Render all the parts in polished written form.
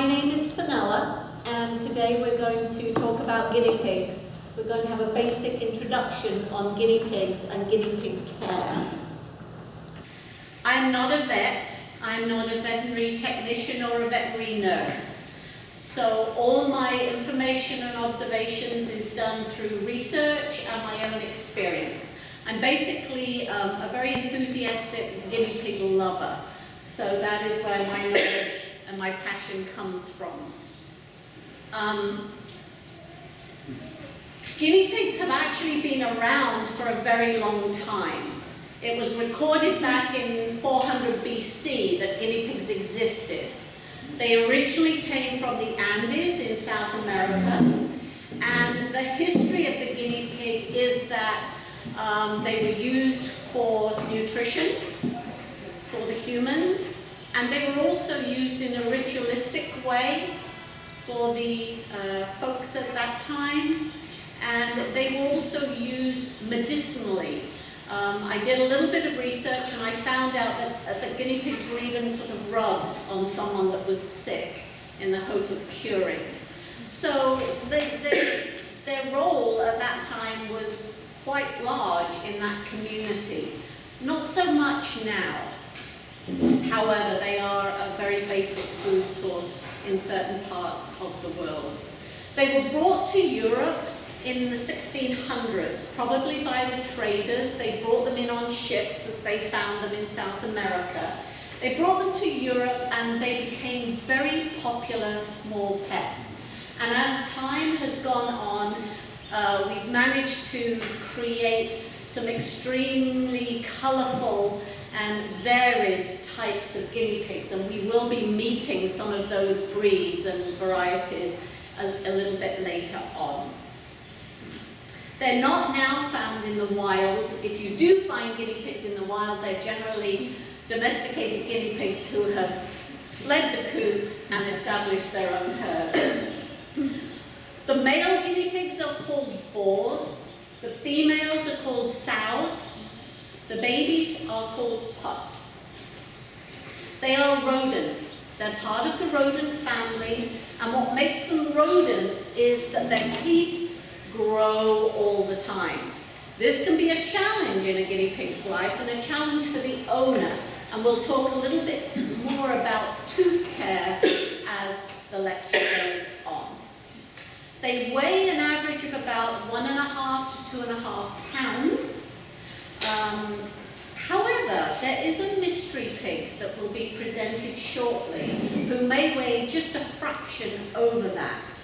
My name is Fenella, and today we're going to talk about guinea pigs. We're going to have a basic introduction on guinea pigs and guinea pig care. I'm not a vet, I'm not a veterinary technician or a veterinary nurse. So all my information and observations is done through research and my own experience. I'm basically a very enthusiastic guinea pig lover. So that is where my knowledge and my passion comes from. Guinea pigs have actually been around for a very long time. It was recorded back in 400 BC that guinea pigs existed. They originally came from the Andes in South America, and the history of the guinea pig is that they were used for nutrition for the humans, and they were also used in a ritualistic way for the folks at that time, and they were also used medicinally. I did a little bit of research and I found out that guinea pigs were even sort of rubbed on someone that was sick in the hope of curing. So their role at that time was quite large in that community. Not so much now. However, they are a very basic food source in certain parts of the world. They were brought to Europe in the 1600s, probably by the traders. They brought them in on ships as they found them in South America. They brought them to Europe and they became very popular small pets. And as time has gone on, we've managed to create some extremely colorful and varied types of guinea pigs, and we will be meeting some of those breeds and varieties a little bit later on. They're not now found in the wild. If you do find guinea pigs in the wild, they're generally domesticated guinea pigs who have fled the coop and established their own herds. The male guinea pigs are called boars. The females are called sows. The babies are called pups. They are rodents. They're part of the rodent family, and what makes them rodents is that their teeth grow all the time. This can be a challenge in a guinea pig's life and a challenge for the owner, and we'll talk a little bit more about tooth care as the lecture goes on. They weigh an average of about 1.5 to 2.5 pounds. However, there is a mystery pig that will be presented shortly who may weigh just a fraction over that.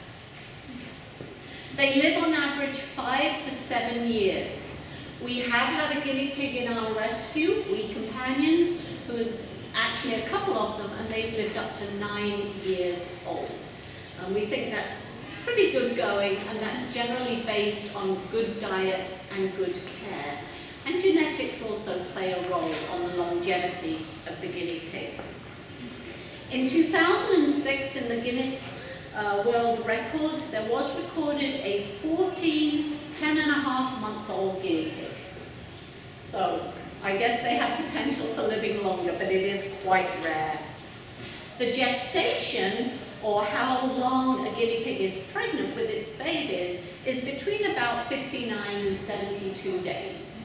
They live on average 5 to 7 years. We have had a guinea pig in our rescue, WeeCompanions, who is actually a couple of them, and they've lived up to 9 years old. And we think that's pretty good going, and that's generally based on good diet and good care. And genetics also play a role on the longevity of the guinea pig. In 2006, in the Guinness World Records, there was recorded a 10.5-month-old guinea pig. So I guess they have potential for living longer, but it is quite rare. The gestation, or how long a guinea pig is pregnant with its babies, is between about 59 and 72 days.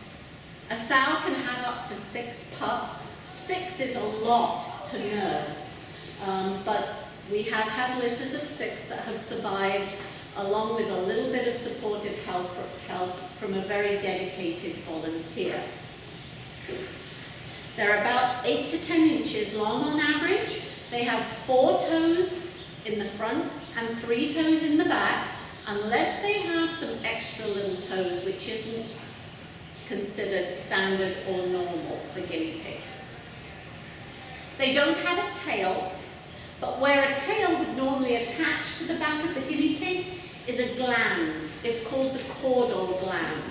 A sow can have up to 6 pups. 6 is a lot to nurse, but we have had litters of 6 that have survived, along with a little bit of supportive help from a very dedicated volunteer. They're about 8 to 10 inches long on average. They have 4 toes in the front and 3 toes in the back, unless they have some extra little toes, which isn't considered standard or normal for guinea pigs. They don't have a tail, but where a tail would normally attach to the back of the guinea pig is a gland. It's called the caudal gland.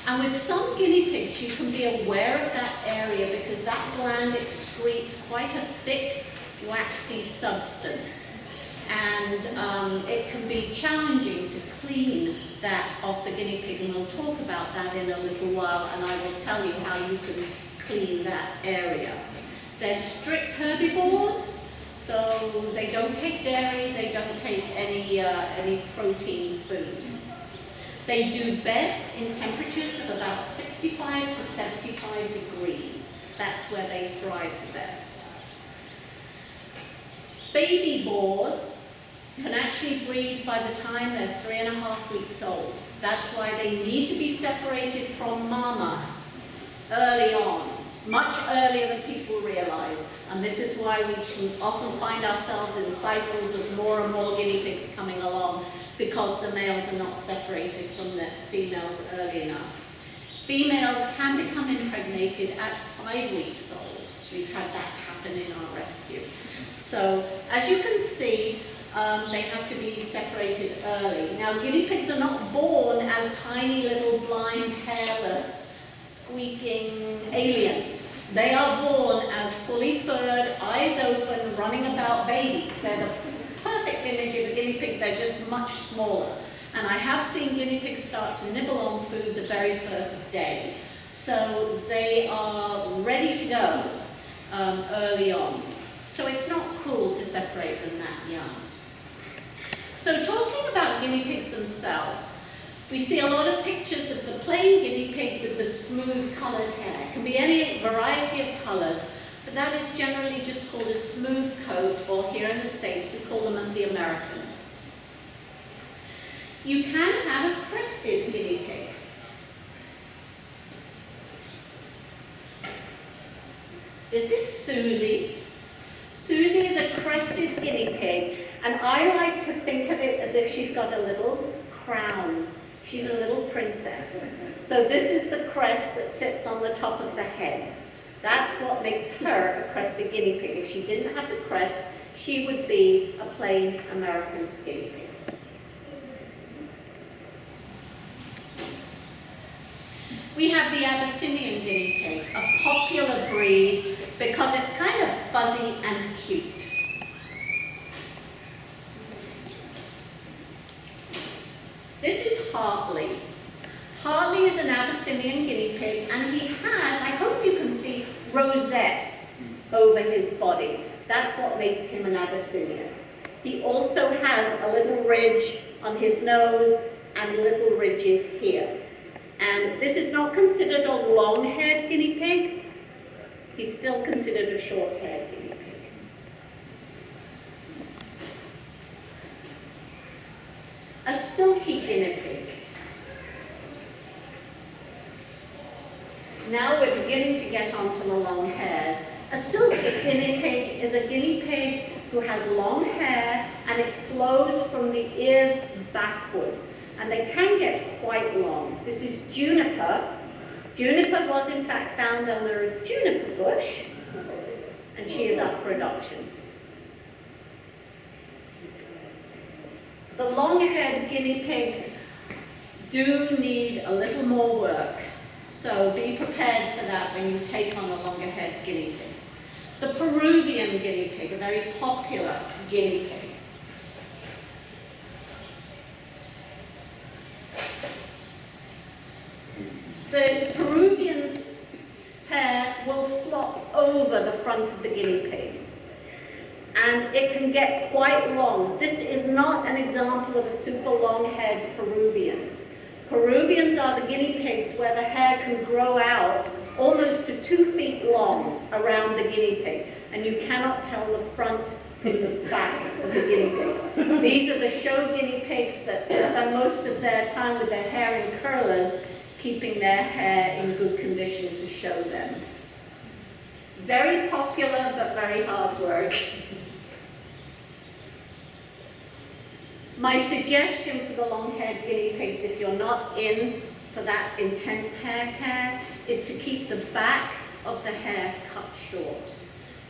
And with some guinea pigs, you can be aware of that area because that gland excretes quite a thick, waxy substance. And it can be challenging to clean that off the guinea pig, and we'll talk about that in a little while, and I will tell you how you can clean that area. They're strict herbivores, So they don't take dairy, they don't take any protein foods. They do best in temperatures of about 65 to 75 degrees. That's where they thrive the best. Baby boars can actually breed by the time they're 3.5 weeks old. That's why they need to be separated from mama early on, much earlier than people realize. And this is why we can often find ourselves in cycles of more and more guinea pigs coming along, because the males are not separated from the females early enough. Females can become impregnated at 5 weeks old. So we've had that happen in our rescue. So as you can see, they have to be separated early. Now, guinea pigs are not born as tiny little blind, hairless, squeaking aliens. They are born as fully furred, eyes open, running about babies. They're the perfect image of a guinea pig. They're just much smaller. And I have seen guinea pigs start to nibble on food the very first day. So they are ready to go early on. So it's not cool to separate them that young. So talking about guinea pigs themselves, we see a lot of pictures of the plain guinea pig with the smooth coloured hair. It can be any variety of colours, but that is generally just called a smooth coat, or here in the States we call them the Americans. You can have a crested guinea pig. This is Susie. Susie is a crested guinea pig, and I like to think of it as if she's got a little crown. She's a little princess. So this is the crest that sits on the top of the head. That's what makes her a crested guinea pig. If she didn't have the crest, she would be a plain American guinea pig. We have the Abyssinian guinea pig, a popular breed because it's kind of fuzzy and cute. This is Hartley. Hartley is an Abyssinian guinea pig, and he has, I hope you can see, rosettes over his body. That's what makes him an Abyssinian. He also has a little ridge on his nose and little ridges here. And this is not considered a long-haired guinea pig. He's still considered a short-haired guinea pig. A silky guinea pig. Now we're beginning to get onto the long hairs. A silky guinea pig is a guinea pig who has long hair, and it flows from the ears backwards. And they can get quite long. This is Juniper. Juniper was in fact found under a juniper bush, and she is up for adoption. The long-haired guinea pigs do need a little more work, so be prepared for that when you take on a longer-haired guinea pig. The Peruvian guinea pig, a very popular guinea pig. The Peruvian's hair will flop over the front of the guinea pig, and it can get quite long. This is not an example of a super long-haired Peruvian. Peruvians are the guinea pigs where the hair can grow out almost to 2 feet long around the guinea pig, and you cannot tell the front from the back of the guinea pig. These are the show guinea pigs that spend most of their time with their hair in curlers, keeping their hair in good condition to show them. Very popular, but very hard work. My suggestion for the long-haired guinea pigs, if you're not in for that intense hair care, is to keep the back of the hair cut short.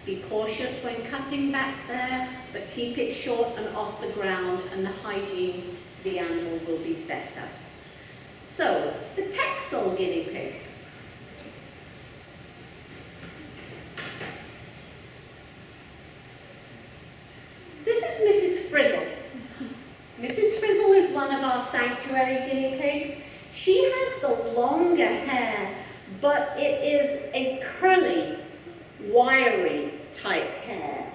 Be cautious when cutting back there, but keep it short and off the ground, and the hygiene of the animal will be better. So, the Texel guinea pig. This is Mrs. Frizzle. Mrs. Frizzle is one of our sanctuary guinea pigs. She has the longer hair, but it is a curly, wiry type hair.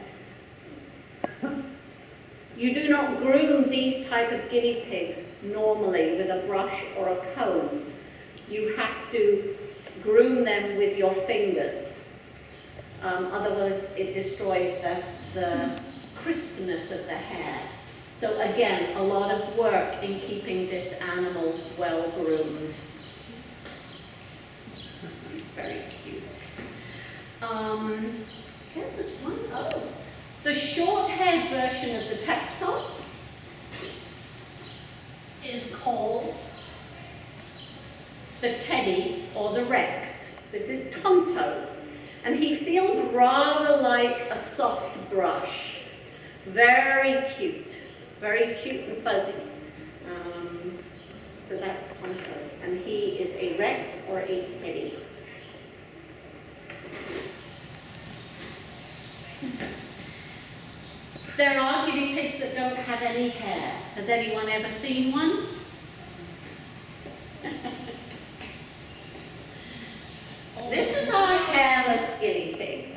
You do not groom these type of guinea pigs normally with a brush or a comb. You have to groom them with your fingers. Otherwise it destroys the crispness of the hair. So again, a lot of work in keeping this animal well groomed. It's very cute. Here's this one. Oh, the short-haired version of the Texan is called the Teddy or the Rex. This is Tonto, and he feels rather like a soft brush. Very cute and fuzzy. So that's Tonto, and he is a Rex or a Teddy. There are guinea pigs that don't have any hair. Has anyone ever seen one? This is our hairless guinea pig.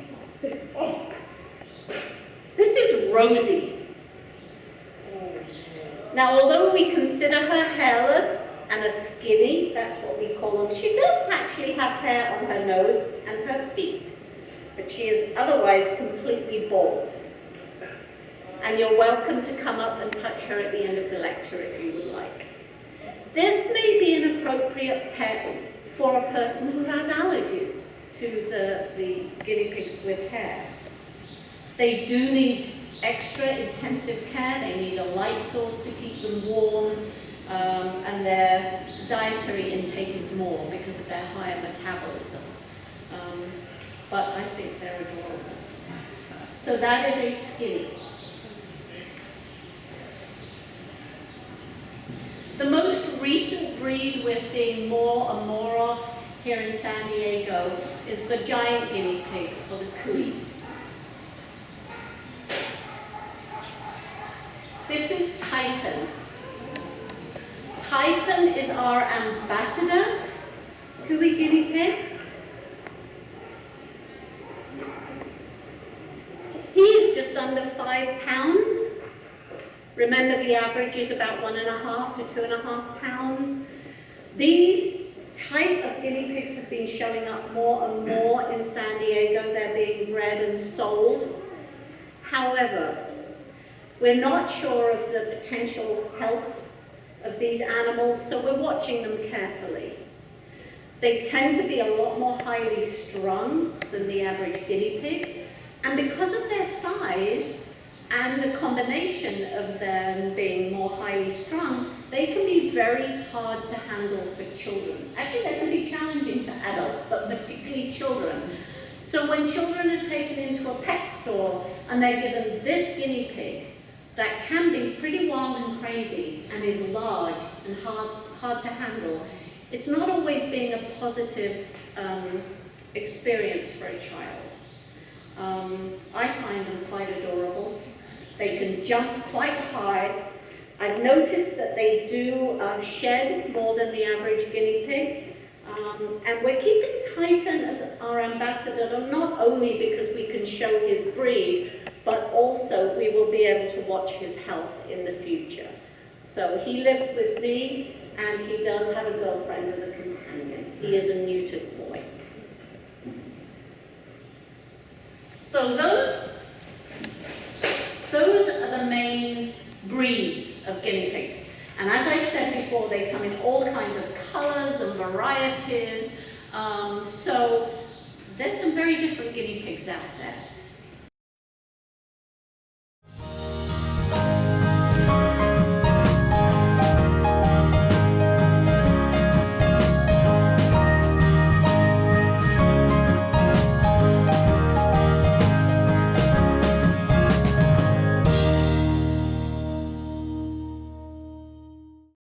This is Rosie. Now, although we consider her hairless and a skinny, that's what we call them, she does actually have hair on her nose and her feet, but she is otherwise completely bald. And you're welcome to come up and touch her at the end of the lecture if you would like. This may be an appropriate pet for a person who has allergies to the guinea pigs with hair. They do need extra intensive care. They need a light source to keep them warm, and their dietary intake is more because of their higher metabolism. But I think they're adorable. So that is a skinny. The most recent breed we're seeing more and more of here in San Diego is the giant guinea pig, or the cuy. This is Titan. Titan is our ambassador cuy guinea pig. He's just under 5 pounds. Remember, the average is about 1.5 to 2.5 pounds. These type of guinea pigs have been showing up more and more in San Diego. They're being bred and sold. However, we're not sure of the potential health of these animals, so we're watching them carefully. They tend to be a lot more highly strung than the average guinea pig, and because of their size, and the combination of them being more highly strung, they can be very hard to handle for children. Actually, they can be challenging for adults, but particularly children. So when children are taken into a pet store and they're given this guinea pig that can be pretty wild and crazy and is large and hard to handle, it's not always being a positive experience for a child. I find them quite adorable. They can jump quite high. I've noticed that they do shed more than the average guinea pig. And we're keeping Titan as our ambassador, not only because we can show his breed, but also we will be able to watch his health in the future. So he lives with me, and he does have a girlfriend as a companion. He is a neutered boy. So those are the main breeds of guinea pigs. And as I said before, they come in all kinds of colors and varieties. So there's some very different guinea pigs out there.